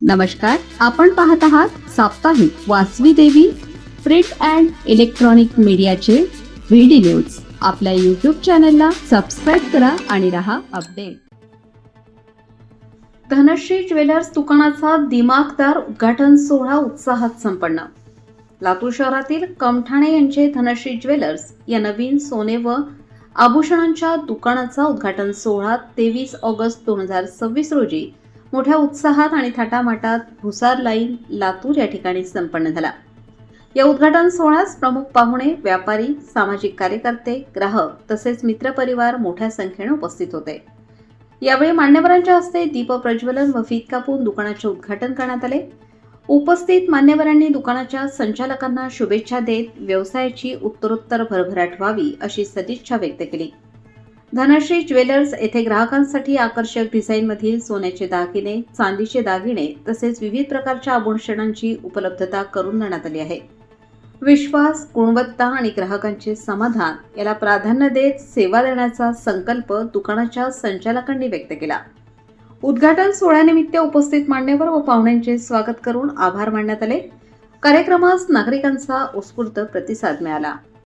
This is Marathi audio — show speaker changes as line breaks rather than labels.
नमस्कार, आपण पाहत आहात साप्ताहिक वासवी देवी प्रिंट अँड इलेक्ट्रॉनिक मीडियाचे व्हीडी न्यूज. आपल्या YouTube चॅनलला सबस्क्राईब करा आणि रहा अपडेट. धनश्री ज्वेलर्स दुकानाचा दिमाखदार उद्घाटन सोहळा उत्साहात संपन्न. लातूर शहरातील कमठाणे यांचे धनश्री ज्वेलर्स या नवीन सोने व आभूषणांच्या दुकानाचा उद्घाटन सोहळा 23 ऑगस्ट 2026 रोजी मोठ्या उत्साहात आणि थाटामाटात भुसार लाईन लातूर या ठिकाणी संपन्न झाला. या उद्घाटन सोहळ्यास प्रमुख पाहुणे, व्यापारी, सामाजिक कार्यकर्ते, ग्राहक तसेच मित्रपरिवार मोठ्या संख्येने उपस्थित होते. यावेळी मान्यवरांच्या हस्ते दीप प्रज्वलन व फीत कापून दुकानाचे उद्घाटन करण्यात आले. उपस्थित मान्यवरांनी दुकानाच्या संचालकांना शुभेच्छा देत व्यवसायाची उत्तरोत्तर भरभराट व्हावी अशी सदिच्छा व्यक्त केली. धनश्री ज्वेलर्स येथे ग्राहकांसाठी आकर्षक डिझाईनमधील सोन्याचे दागिने, चांदीचे दागिने तसेच विविध प्रकारच्या आभूषणांची उपलब्धता करून देण्यात आली आहे. विश्वास, गुणवत्ता आणि ग्राहकांचे समाधान याला प्राधान्य देत सेवा देण्याचा संकल्प दुकानाच्या संचालकांनी व्यक्त केला. उद्घाटन सोहळ्यानिमित्त उपस्थित मान्यवर व पाहुण्यांचे स्वागत करून आभार मानण्यात आले. कार्यक्रमास नागरिकांचा उत्स्फूर्त प्रतिसाद मिळाला.